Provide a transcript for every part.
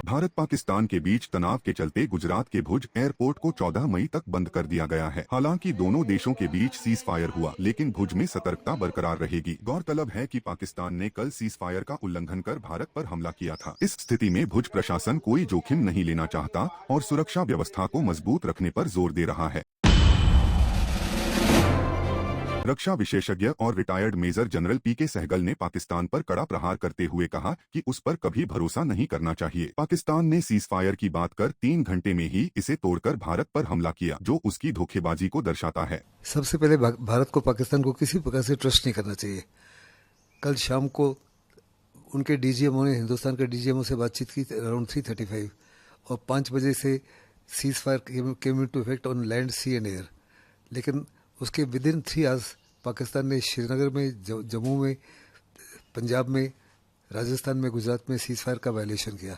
भारत पाकिस्तान के बीच तनाव के चलते गुजरात के भुज एयरपोर्ट को 14 मई तक बंद कर दिया गया है। हालांकि दोनों देशों के बीच सीज फायर हुआ, लेकिन भुज में सतर्कता बरकरार रहेगी। गौरतलब है कि पाकिस्तान ने कल सीज फायर का उल्लंघन कर भारत पर हमला किया था। इस स्थिति में भुज प्रशासन कोई जोखिम नहीं लेना चाहता और सुरक्षा व्यवस्था को मजबूत रखने पर जोर दे रहा है। रक्षा विशेषज्ञ और रिटायर्ड मेजर जनरल पीके सहगल ने पाकिस्तान पर कड़ा प्रहार करते हुए कहा कि उस पर कभी भरोसा नहीं करना चाहिए। पाकिस्तान ने सीज फायर की बात कर 3 घंटे में ही इसे तोड़कर भारत पर हमला किया, जो उसकी धोखेबाजी को दर्शाता है। सबसे पहले भारत को पाकिस्तान को किसी प्रकार से ट्रस्ट नहीं करना चाहिए। कल शाम को उनके डीजीएमओ ने हिंदुस्तान के डीजीएमओ से बातचीत की अराउंड 3:35 और 5 बजे से ceasefire came into effect on land, sea and air. लेकिन उसके विद इन 3 आवर्स पाकिस्तान ने श्रीनगर में, जम्मू में, पंजाब में, राजस्थान में, गुजरात में सीज फायर का वायलेशन किया।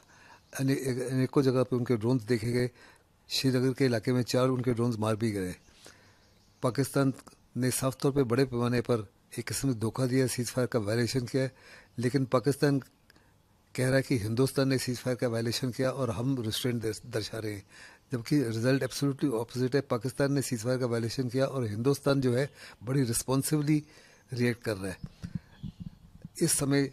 अनेकों जगह पे उनके ड्रोन्स देखे गए। श्रीनगर के इलाके में 4 उनके ड्रोन्स मार भी गए। पाकिस्तान ने साफ तौर पे बड़े पैमाने पर एक किस्म से धोखा दिया, सीज फायर का वायलेशन किया है। लेकिन पाकिस्तान कह रहा है कि हिंदुस्तान ने सीज फायर का वायलेशन किया और हम रिस्ट्रेंट दर्शा रहे हैं, जबकि रिजल्ट एब्सोल्युटली ऑपोजिट है। पाकिस्तान ने सीज फायर का वायलेशन किया और हिंदुस्तान जो है बड़ी रिस्पॉन्सिवली रिएक्ट कर रहा है। इस समय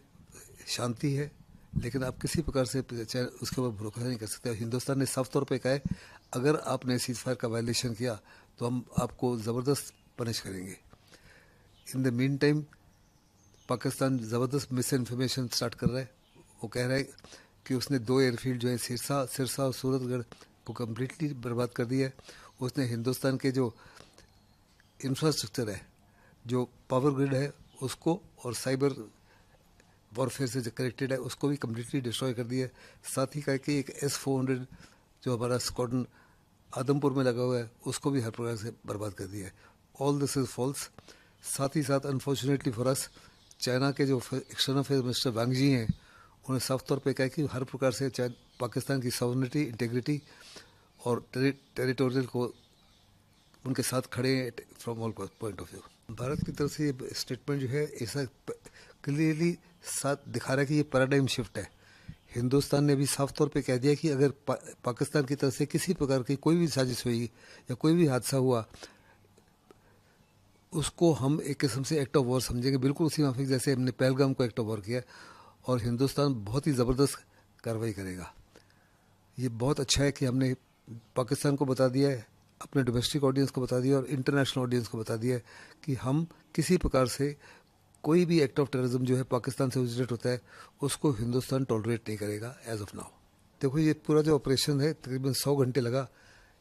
शांति है, लेकिन आप किसी प्रकार से उसके ऊपर भरोसा नहीं कर सकते। हिंदुस्तान ने साफ तौर पे कहा है, अगर आपने सीज फायर का वायलेशन किया तो हम आपको ज़बरदस्त पनिश करेंगे। In the mean time Pakistan ज़बरदस्त मिस इन्फॉर्मेशन स्टार्ट कर रहा है। वो कह रहा है कि उसने 2 एयरफील्ड जो है सिरसा और सूरतगढ़ को कम्प्लीटली बर्बाद कर दिया है। उसने हिंदुस्तान के जो इंफ्रास्ट्रक्चर है, जो पावर ग्रिड है उसको, और साइबर वॉरफेयर से जो कनेक्टेड है उसको भी कम्प्लीटली डिस्ट्रॉय कर दिया है। साथ ही कहा कि एक S-400 जो हमारा स्क्वाड्रन आदमपुर में लगा हुआ है उसको भी हर प्रकार से बर्बाद कर दिया है। All this is false. साथ ही साथ अनफॉर्चुनेटली फॉर अस, चाइना के जो external affair minister Wang Yi हैं, उन्होंने साफ तौर पे कहा कि हर प्रकार से चाहे पाकिस्तान की सॉवरेनिटी, इंटीग्रिटी और टेरिटोरियल को उनके साथ खड़े हैं from all point of view. Bharat की तरफ से ये स्टेटमेंट जो है ऐसा क्लियरली साथ दिखा रहा है कि ये पैराडाइम शिफ्ट है। हिंदुस्तान ने भी साफ तौर पे कह दिया कि अगर पाकिस्तान की तरफ से किसी प्रकार की कोई भी साजिश हुई या कोई भी हादसा हुआ, उसको हम एक किस्म से एक्ट ऑफ वॉर समझेंगे, बिल्कुल उसी माफिक जैसे हमने पहलगाम को एक्ट ऑफ वॉर किया, और हिंदुस्तान बहुत ही ज़बरदस्त कार्रवाई करेगा। ये बहुत अच्छा है कि हमने पाकिस्तान को बता दिया है, अपने डोमेस्टिक ऑडियंस को बता दिया और इंटरनेशनल ऑडियंस को बता दिया है कि हम किसी प्रकार से कोई भी एक्ट ऑफ टेररिज्म जो है पाकिस्तान से ओरिजिनेट होता है उसको हिंदुस्तान टॉलरेट नहीं करेगा एज ऑफ नाउ। देखो, ये पूरा जो ऑपरेशन है तकरीबन 100 घंटे लगा।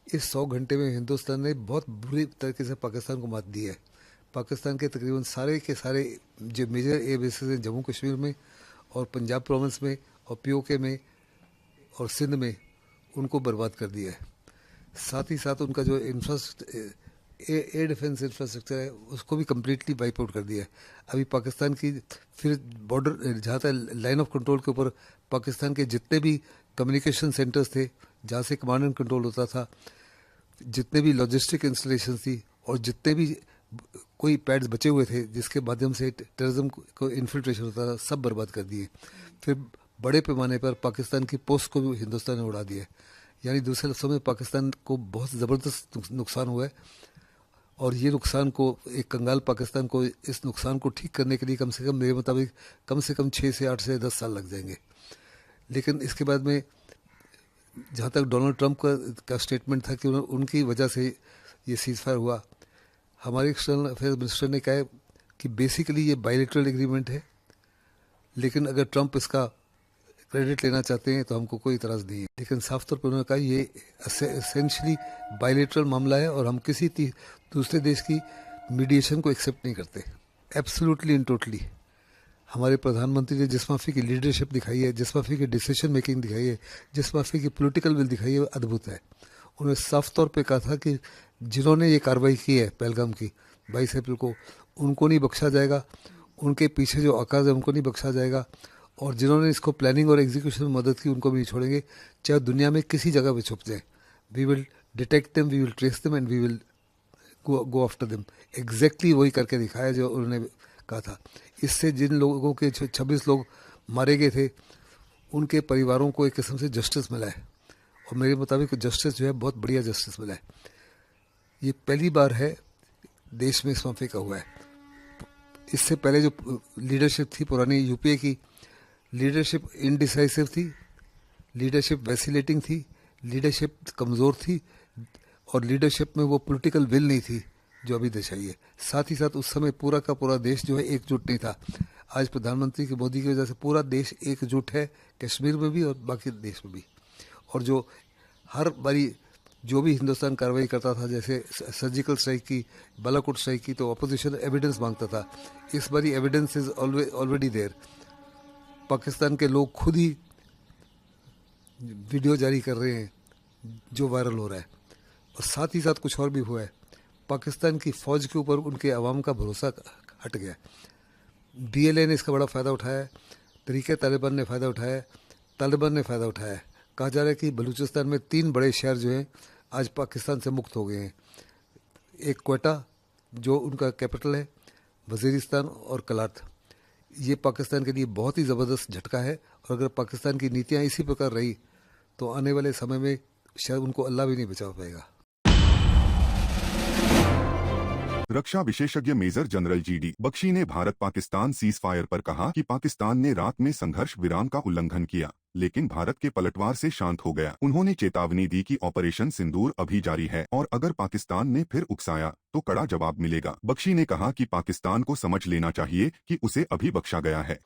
इस 100 घंटे में हिंदुस्तान ने बहुत बुरी तरीके से पाकिस्तान को मात दी है। पाकिस्तान के तकरीबन सारे के सारे जो मेजर एयर बेसिस हैं जम्मू कश्मीर में और पंजाब प्रोविंस में और POK में और सिंध में, उनको बर्बाद कर दिया है। साथ ही साथ उनका जो एयर डिफेंस इंफ्रास्ट्रक्चर है उसको भी कम्प्लीटली वाइप आउट कर दिया है। अभी पाकिस्तान की फिर बॉर्डर, जहाँ तक लाइन ऑफ कंट्रोल के ऊपर पाकिस्तान के जितने भी कम्युनिकेशन सेंटर्स थे जहाँ से कमांड एंड कंट्रोल होता था, जितने भी लॉजिस्टिक इंस्टॉलेशन थी और जितने भी कोई पैड्स बचे हुए थे जिसके माध्यम से टेररिज्म को इन्फिल्ट्रेशन होता था, सब बर्बाद कर दिए। फिर बड़े पैमाने पर पाकिस्तान की पोस्ट को भी हिंदुस्तान ने उड़ा दिया। यानी दूसरे लफ्ज़ों में पाकिस्तान को बहुत ज़बरदस्त नुकसान हुआ है, और ये नुकसान को, एक कंगाल पाकिस्तान को इस नुकसान को ठीक करने के लिए कम से कम मेरे मुताबिक कम से कम 6 से 8 से 10 साल लग जाएंगे। लेकिन इसके बाद में जहाँ तक डोनाल्ड ट्रंप का स्टेटमेंट था कि उनकी वजह से ये सीज फायर हुआ, हमारे एक्सटर्नल अफेयर मिनिस्टर ने कहा है कि बेसिकली ये बायलैटरल एग्रीमेंट है, लेकिन अगर ट्रंप इसका क्रेडिट लेना चाहते हैं तो हमको कोई इतराज़ नहीं है। लेकिन साफ तौर पर उन्होंने कहा ये एसेंशली बायलैटरल मामला है और हम किसी दूसरे देश की मीडिएशन को एक्सेप्ट नहीं करते। एब्सोल्युटली एंड टोटली हमारे प्रधानमंत्री ने जिस माफी की लीडरशिप दिखाई है, जिस माफी की डिसीजन मेकिंग दिखाई है, जिस माफी की पॉलिटिकल विल दिखाई है, वो अद्भुत है। उन्होंने साफ तौर पे कहा था कि जिन्होंने ये कार्रवाई की है पहलगाम की 22 अप्रैल को, उनको नहीं बख्शा जाएगा, उनके पीछे जो अकाज है उनको नहीं बख्शा जाएगा, और जिन्होंने इसको प्लानिंग और एग्जीक्यूशन में मदद की उनको भी नहीं छोड़ेंगे, चाहे दुनिया में किसी जगह पे छुप जाए। We will detect them, we will trace them and we will go after them. Exactly वही करके दिखाया जो उन्होंने कहा था। इससे जिन लोगों के 26 लोग मारे गए थे उनके परिवारों को एक किस्म से जस्टिस मिला है, और मेरे मुताबिक जस्टिस जो है बहुत बढ़िया जस्टिस मिला है। ये पहली बार है देश में इस माफी का हुआ है। इससे पहले जो लीडरशिप थी पुरानी यूपीए की, लीडरशिप इनडिसाइसिव थी, लीडरशिप वैसिलेटिंग थी, लीडरशिप कमज़ोर थी, और लीडरशिप में वो पॉलिटिकल विल नहीं थी जो अभी दर्शाई है। साथ ही साथ उस समय पूरा का पूरा देश जो है एकजुट नहीं था। आज प्रधानमंत्री के मोदी की वजह से पूरा देश एकजुट है, कश्मीर में भी और बाकी देश में भी। और जो हर बारी जो भी हिंदुस्तान कार्रवाई करता था, जैसे सर्जिकल स्ट्राइक की, बालाकोट स्ट्राइक की, तो अपोजिशन एविडेंस मांगता था। इस बारी evidence is already there. Pakistan के लोग खुद ही वीडियो जारी कर रहे हैं जो वायरल हो रहा है। और साथ ही साथ कुछ और भी हुआ है, पाकिस्तान की फ़ौज के ऊपर उनके अवाम का भरोसा हट गया। BLA ने इसका बड़ा फ़ायदा उठाया है, तरीके तालिबान ने फ़ायदा उठाया है, तालिबान ने फ़ायदा उठाया है। कहा जा रहा है कि बलूचिस्तान में 3 बड़े शहर जो हैं आज पाकिस्तान से मुक्त हो गए हैं। एक क्वेटा जो उनका कैपिटल है, वज़ीरिस्तान और कलात। ये पाकिस्तान के लिए बहुत ही ज़बरदस्त झटका है, और अगर पाकिस्तान की नीतियाँ इसी प्रकार रही तो आने वाले समय में शायद उनको अल्लाह भी नहीं बचा पाएगा। रक्षा विशेषज्ञ मेजर जनरल GD बख्शी ने भारत पाकिस्तान सीज फायर पर कहा कि पाकिस्तान ने रात में संघर्ष विराम का उल्लंघन किया, लेकिन भारत के पलटवार से शांत हो गया। उन्होंने चेतावनी दी कि ऑपरेशन सिंदूर अभी जारी है और अगर पाकिस्तान ने फिर उकसाया तो कड़ा जवाब मिलेगा। बख्शी ने कहा कि पाकिस्तान को समझ लेना चाहिए कि उसे अभी बख्शा गया है।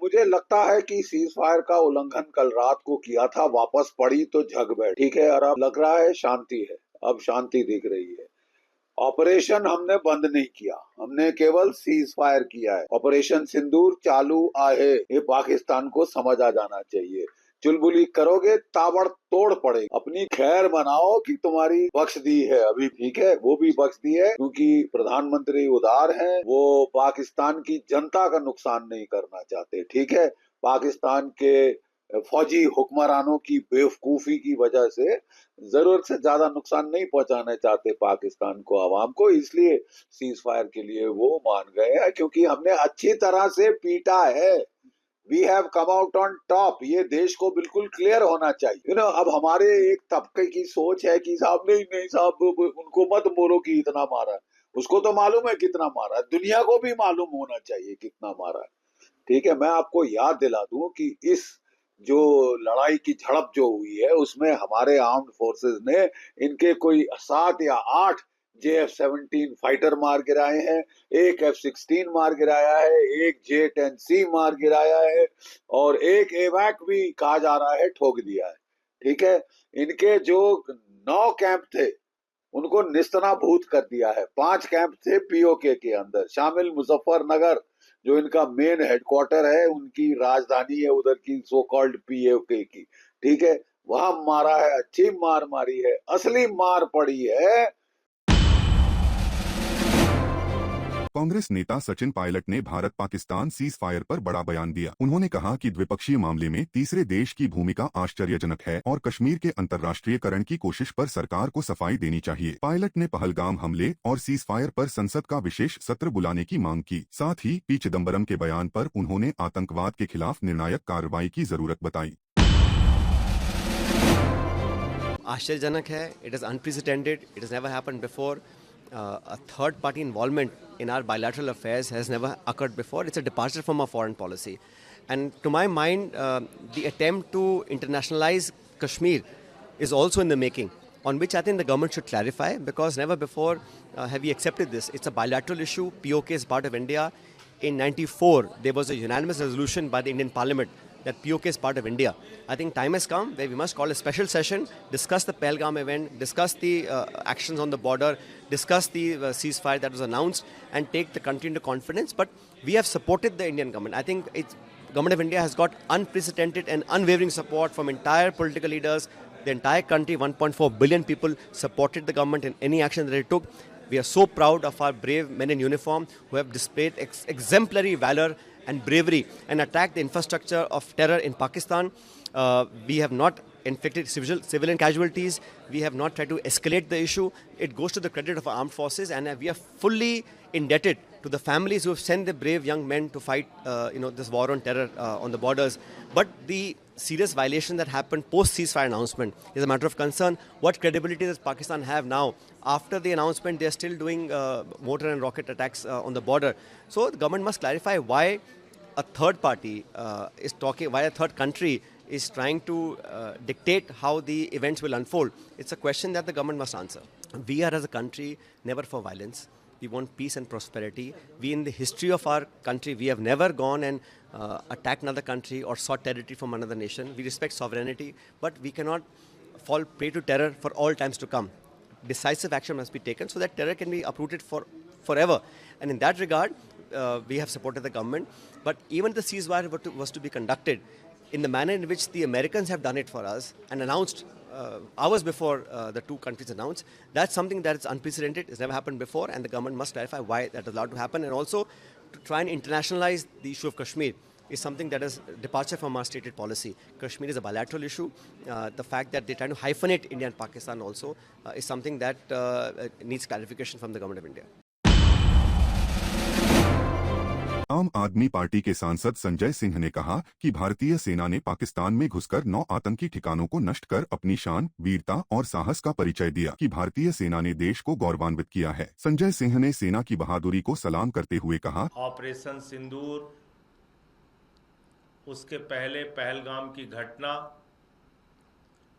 मुझे लगता है कि सीज फायर का उल्लंघन कल रात को किया था, वापस पड़ी तो झग बैठ, ठीक है, और अब लग रहा है शांति है, अब शांति दिख रही है। ऑपरेशन हमने बंद नहीं किया, हमने केवल सीज फायर किया है। ऑपरेशन सिंदूर चालू आहे, ये पाकिस्तान को समझ आ जाना चाहिए। चुलबुली करोगे ताबड़तोड़ पड़े। अपनी खैर मनाओ कि तुम्हारी बख्श दी है अभी, ठीक है, वो भी बख्श दी है क्योंकि प्रधानमंत्री उदार हैं, वो पाकिस्तान की जनता का नुकसान नहीं करना चाहते, ठीक है। पाकिस्तान के फौजी हुक्मरानों की बेवकूफी की वजह से जरूरत से ज्यादा नुकसान नहीं पहुंचाना चाहते पाकिस्तान को, आवाम को, इसलिए सीज फायर के लिए वो मान गए हैं, क्योंकि हमने अच्छी तरह से पीटा है। We have come out on top. ये देश को बिल्कुल क्लियर होना चाहिए। अब हमारे एक तबके की सोच है कि साहब नहीं साहब उनको मत बोलो कि इतना मारा है, उसको तो मालूम है कितना मारा है, दुनिया को भी मालूम होना चाहिए कितना मारा है, ठीक है। मैं आपको याद दिला दूं कि इस जो लड़ाई की झड़प जो हुई है उसमें हमारे आर्म्ड फोर्सेस ने इनके कोई 7 या 8 JF-17 फाइटर मार गिराए हैं, एक F-16 मार गिराया है, एक J-10C मार गिराया है, और एक एवैक भी कहा जा रहा है ठोक दिया है, ठीक है। इनके जो 9 कैंप थे उनको निस्तनाबूत कर दिया है। 5 कैंप थे POK के अंदर, शामिल मुजफ्फरनगर जो इनका मेन हेडक्वार्टर है, उनकी राजधानी है उधर की सो कॉल्ड POK की, ठीक है, वहां मारा है, अच्छी मार मारी है, असली मार पड़ी है। कांग्रेस नेता सचिन पायलट ने भारत पाकिस्तान सीज फायर पर बड़ा बयान दिया। उन्होंने कहा कि द्विपक्षीय मामले में तीसरे देश की भूमिका आश्चर्यजनक है और कश्मीर के अंतर्राष्ट्रीयकरण की कोशिश पर सरकार को सफाई देनी चाहिए। पायलट ने पहलगाम हमले और सीज फायर पर संसद का विशेष सत्र बुलाने की मांग की। साथ ही पी चिदम्बरम के बयान पर उन्होंने आतंकवाद के खिलाफ निर्णायक कार्रवाई की जरूरत बताई। आश्चर्यजनक है, it is unprecedented, it is never happened before. A third party involvement in our bilateral affairs has never occurred before. It's a departure from our foreign policy. And to my mind, the attempt to internationalize Kashmir is also in the making, on which I think the government should clarify, because never before have we accepted this. It's a bilateral issue. POK is part of India. In 94, there was a unanimous resolution by the Indian Parliament that POK is part of India. I think time has come where we must call a special session, discuss the Pahalgam event, discuss the actions on the border, discuss the ceasefire that was announced, and take the country into confidence. But we have supported the Indian government. I think government of India has got unprecedented and unwavering support from entire political leaders. The entire country, 1.4 billion people, supported the government in any action that it took. We are so proud of our brave men in uniform who have displayed exemplary valor and bravery and attacked the infrastructure of terror in Pakistan. We have not inflicted civilian casualties. We have not tried to escalate the issue. It goes to the credit of our armed forces, and we are fully indebted to the families who have sent their brave young men to fight, this war on terror on the borders. But the serious violation that happened post-ceasefire announcement is a matter of concern. What credibility does Pakistan have now? After the announcement, they are still doing mortar and rocket attacks on the border. So the government must clarify why a third party why a third country is trying to dictate how the events will unfold. It's a question that the government must answer. We are, as a country, never for violence. We want peace and prosperity. We, in the history of our country, we have never gone and attacked another country or sought territory from another nation. We respect sovereignty, but we cannot fall prey to terror for all times to come. Decisive action must be taken so that terror can be uprooted forever. And in that regard, we have supported the government. But even the ceasefire was to be conducted in the manner in which the Americans have done it for us and announced hours before the two countries announced. That's something that is unprecedented. It's never happened before, and the government must clarify why that is allowed to happen. And also, to try and internationalize the issue of Kashmir is something that is departure from our stated policy. Kashmir is a bilateral issue. The fact that they're trying to hyphenate India and Pakistan also is something that needs clarification from the government of India. आम आदमी party के सांसद संजय सिंह ने कहा कि भारतीय सेना ने पाकिस्तान में घुसकर 9 आतंकी ठिकानों को नष्ट कर अपनी शान, वीरता और साहस का परिचय दिया कि भारतीय सेना ने देश को गौरवान्वित किया है। संजय सिंह ने सेना की बहादुरी को सलाम करते हुए कहा, ऑपरेशन सिंदूर, उसके पहले पहलगाम की घटना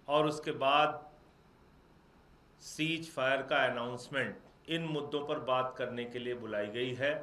और उसके बाद सीज फायर का अनाउंसमेंट, इन मुद्दों पर बात करने के लिए बुलाई गई है।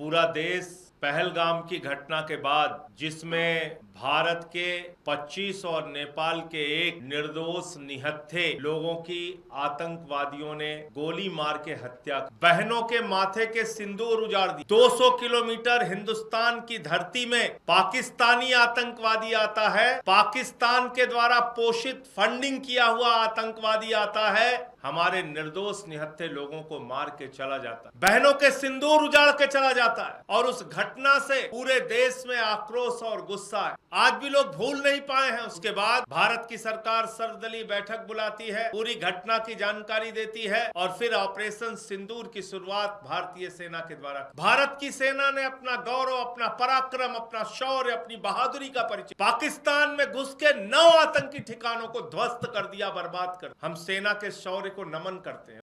पूरा देश पहलगाम की घटना के बाद, जिसमें भारत के 25 और नेपाल के एक निर्दोष निहत्थे लोगों की आतंकवादियों ने गोली मार के हत्या, बहनों के माथे के सिंदूर उजाड़ दी। 200 किलोमीटर हिंदुस्तान की धरती में पाकिस्तानी आतंकवादी आता है, पाकिस्तान के द्वारा पोषित फंडिंग किया हुआ आतंकवादी आता है, हमारे निर्दोष निहत्थे लोगों को मार के चला जाता है, बहनों के सिंदूर उजाड़ के चला जाता है। और उस घटना से पूरे देश में आक्रोश और गुस्सा है। आज भी लोग भूल नहीं पाए हैं। उसके बाद भारत की सरकार सर्वदलीय बैठक बुलाती है, पूरी घटना की जानकारी देती है और फिर ऑपरेशन सिंदूर की शुरुआत भारतीय सेना के द्वारा। भारत की सेना ने अपना गौरव, अपना पराक्रम, अपना शौर्य, अपनी बहादुरी का परिचय पाकिस्तान में घुस के 9 आतंकी ठिकानों को ध्वस्त कर दिया, बर्बाद कर। हम सेना के शौर्य को नमन करते हैं।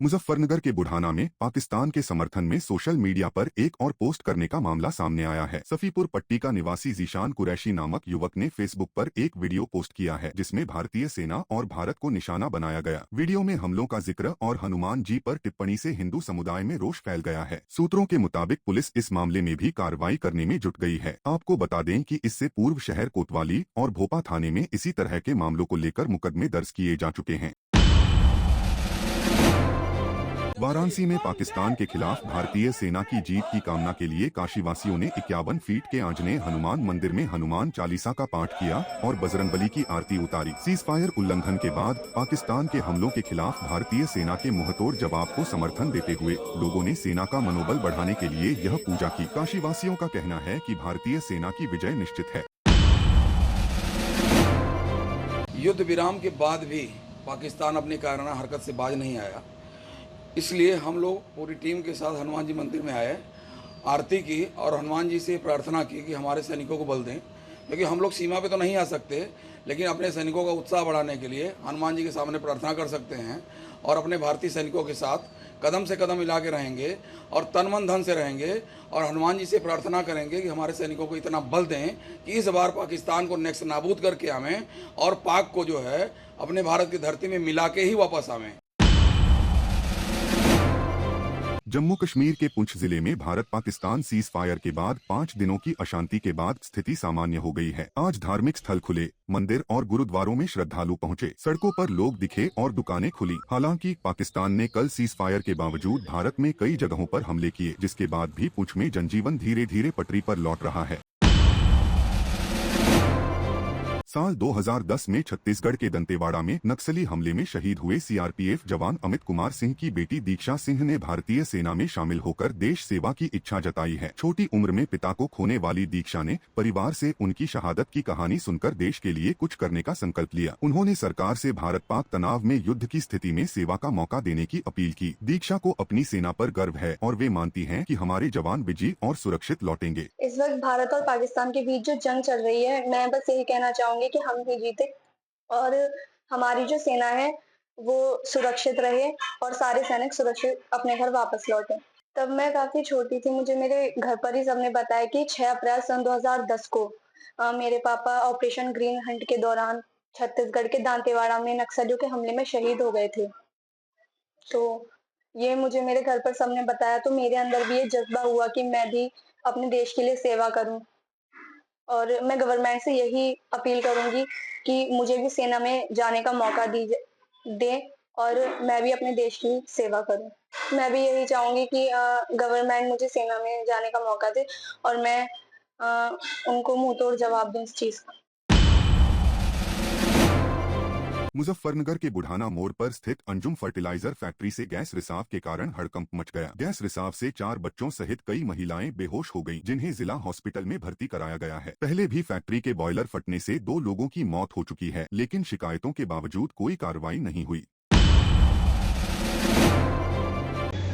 मुजफ्फरनगर के बुढ़ाना में पाकिस्तान के समर्थन में सोशल मीडिया पर एक और पोस्ट करने का मामला सामने आया है। सफीपुर पट्टी का निवासी जीशान कुरैशी नामक युवक ने फेसबुक पर एक वीडियो पोस्ट किया है, जिसमें भारतीय सेना और भारत को निशाना बनाया गया। वीडियो में हमलों का जिक्र और हनुमान जी पर टिप्पणी से हिंदू समुदाय में रोष फैल गया है। सूत्रों के मुताबिक पुलिस इस मामले में भी कार्रवाई करने में जुट गई है। आपको बता दें कि इससे पूर्व शहर कोतवाली और भोपा थाने में इसी तरह के मामलों को लेकर मुकदमे दर्ज किए जा चुके हैं। वाराणसी में पाकिस्तान के खिलाफ भारतीय सेना की जीत की कामना के लिए काशीवासियों ने 51 फीट के आंजनेय हनुमान मंदिर में हनुमान चालीसा का पाठ किया और बजरंगबली की आरती उतारी। सीजफायर उल्लंघन के बाद पाकिस्तान के हमलों के खिलाफ भारतीय सेना के मुंहतोड़ जवाब को समर्थन देते हुए लोगों ने सेना का मनोबल बढ़ाने के लिए यह पूजा की। काशीवासियों का कहना है कि भारतीय सेना की विजय निश्चित है। युद्ध विराम के बाद भी पाकिस्तान अपनी कायराना हरकत से बाज नहीं आया, इसलिए हम लोग पूरी टीम के साथ हनुमान जी मंदिर में आए, आरती की और हनुमान जी से प्रार्थना की कि हमारे सैनिकों को बल दें, क्योंकि हम लोग सीमा पे तो नहीं आ सकते, लेकिन अपने सैनिकों का उत्साह बढ़ाने के लिए हनुमान जी के सामने प्रार्थना कर सकते हैं और अपने भारतीय सैनिकों के साथ कदम से कदम मिला के रहेंगे और तन मन धन से रहेंगे और हनुमान जी से प्रार्थना करेंगे कि हमारे सैनिकों को इतना बल दें कि इस बार पाकिस्तान को नेक्स्ट नाबूद करके आवें और पाक को जो है अपने भारत की धरती में मिला के ही वापस आवें। जम्मू कश्मीर के पुंछ जिले में भारत पाकिस्तान सीज फायर के बाद 5 दिनों की अशांति के बाद स्थिति सामान्य हो गई है। आज धार्मिक स्थल खुले, मंदिर और गुरुद्वारों में श्रद्धालु पहुंचे, सड़कों पर लोग दिखे और दुकानें खुली। हालांकि पाकिस्तान ने कल सीज फायर के बावजूद भारत में कई जगहों पर हमले किए, जिसके बाद भी पुंछ में जनजीवन धीरे धीरे पटरी पर लौट रहा है। साल 2010 में छत्तीसगढ़ के दंतेवाड़ा में नक्सली हमले में शहीद हुए सीआरपीएफ जवान अमित कुमार सिंह की बेटी दीक्षा सिंह ने भारतीय सेना में शामिल होकर देश सेवा की इच्छा जताई है। छोटी उम्र में पिता को खोने वाली दीक्षा ने परिवार से उनकी शहादत की कहानी सुनकर देश के लिए कुछ करने का संकल्प लिया। उन्होंने सरकार से भारत पाक तनाव में युद्ध की स्थिति में सेवा का मौका देने की अपील की। दीक्षा को अपनी सेना पर गर्व है और वे मानती हैं कि हमारे जवान विजयी और सुरक्षित लौटेंगे। इस वक्त भारत और पाकिस्तान के बीच जो जंग चल रही है, मैं बस यही कहना चाहूंगी कि हम ही जीते और हमारी जो सेना है वो सुरक्षित रहे और सारे सैनिक सुरक्षित अपने घर वापस लौटे। तब मैं काफी छोटी थी, मुझे मेरे घर पर ही सबने बताया कि 6 अप्रैल सन 2010 को मेरे पापा ऑपरेशन ग्रीन हंट के दौरान छत्तीसगढ़ के दांतेवाड़ा में नक्सलियों के हमले में शहीद हो गए थे। तो ये मुझे मेरे घर पर सबने बताया, तो मेरे अंदर भी ये जज्बा हुआ कि मैं भी अपने देश के लिए सेवा करूं और मैं गवर्नमेंट से यही अपील करूंगी कि मुझे भी सेना में जाने का मौका दे और मैं भी अपने देश की सेवा करूं। मैं भी यही चाहूंगी कि गवर्नमेंट मुझे सेना में जाने का मौका दे और मैं उनको मुंह तोड़ जवाब दूं इस चीज का। मुजफ्फरनगर के बुढ़ाना मोड़ पर स्थित अंजुम फर्टिलाइजर फैक्ट्री से गैस रिसाव के कारण हड़कंप मच गया। गैस रिसाव से 4 बच्चों सहित कई महिलाएं बेहोश हो गईं, जिन्हें जिला हॉस्पिटल में भर्ती कराया गया है। पहले भी फैक्ट्री के बॉयलर फटने से 2 लोगों की मौत हो चुकी है, लेकिन शिकायतों के बावजूद कोई कार्रवाई नहीं हुई।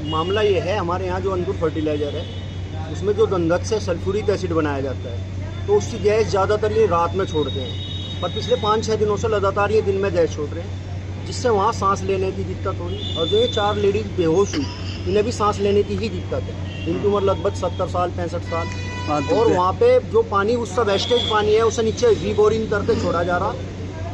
मामला ये है, हमारे यहाँ जो अंजुम फर्टिलाइजर है उसमें जो गंधक से सल्फ्यूरिक एसिड बनाया जाता है, तो उसकी गैस ज़्यादातर ये रात में छोड़ते हैं, पर पिछले 5-6 दिनों से लगातार ये दिन में गैस छोड़ रहे हैं, जिससे वहाँ सांस लेने की दिक्कत हो रही। और जो ये 4 लेडीज बेहोश हुई, इन्हें भी सांस लेने की ही दिक्कत है। इनकी उम्र लगभग 70 साल 65 साल। और वहाँ पे जो पानी उसका वेस्टेज पानी है उसे नीचे रीबोरिंग करके छोड़ा जा रहा,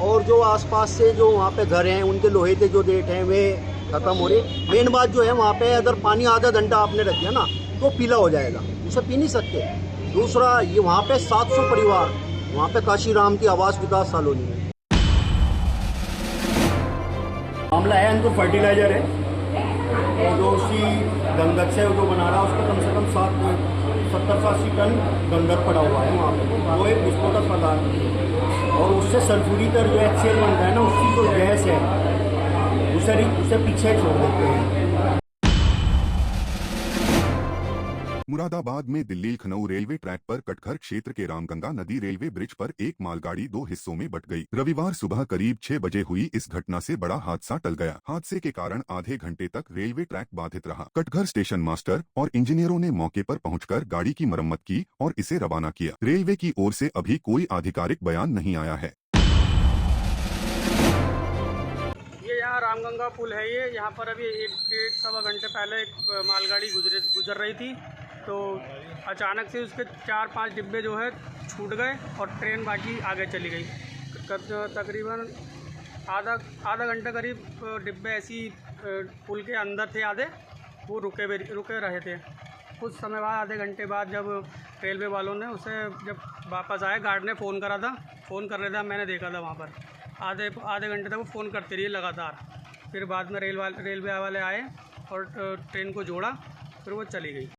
और जो आसपास से जो वहाँ पे घर हैं उनके लोहे के जो गेट हैं वे खत्म हो रहे। मेन बात जो है, वहाँ पे अगर पानी आधा घंटा आपने रख दिया ना तो पीला हो जाएगा, उसे पी नहीं सकते। दूसरा, ये वहाँ पे 700 परिवार वहाँ पे काशीराम की आवास विकास कॉलोनी में मामला है। अंजुम फर्टिलाइजर है जो उसी गंधक से जो बना रहा है, उसका कम से कम 70 से 80 टन गंधक पड़ा हुआ है वहाँ पे। वो एक विस्फोटक पदार्थ है और उससे सल्फ्यूरिक जो HCl बनता है ना, उसकी जो गैस है उसे पीछे छोड़ देते हैं। मुरादाबाद में दिल्ली लखनऊ रेलवे ट्रैक पर कटघर क्षेत्र के रामगंगा नदी रेलवे ब्रिज पर एक मालगाड़ी 2 हिस्सों में बट गई। रविवार सुबह करीब 6 बजे हुई इस घटना से बड़ा हादसा टल गया। हादसे के कारण आधे घंटे तक रेलवे ट्रैक बाधित रहा। कटघर स्टेशन मास्टर और इंजीनियरों ने मौके पर पहुंचकर गाड़ी की मरम्मत की और इसे रवाना किया। रेलवे की ओर से अभी कोई आधिकारिक बयान नहीं आया है। यहाँ रामगंगा पुल है, ये यहाँ पर अभी एक सवा घंटे पहले एक मालगाड़ी गुजर रही थी, तो अचानक से उसके 4-5 डिब्बे जो है छूट गए और ट्रेन बाकी आगे चली गई। तकरीबन आधा घंटा करीब डिब्बे ऐसी पुल के अंदर थे आधे, वो रुके रहे थे। कुछ समय बाद, आधे घंटे बाद, जब रेलवे वालों ने उसे जब वापस आए, गार्ड ने फ़ोन करा था, फ़ोन कर रहे थे, मैंने देखा था वहाँ पर आधे घंटे तक वो फ़ोन करते रहिए लगातार। फिर बाद में रेलवे वाले आए और ट्रेन को जोड़ा, फिर वो चली गई।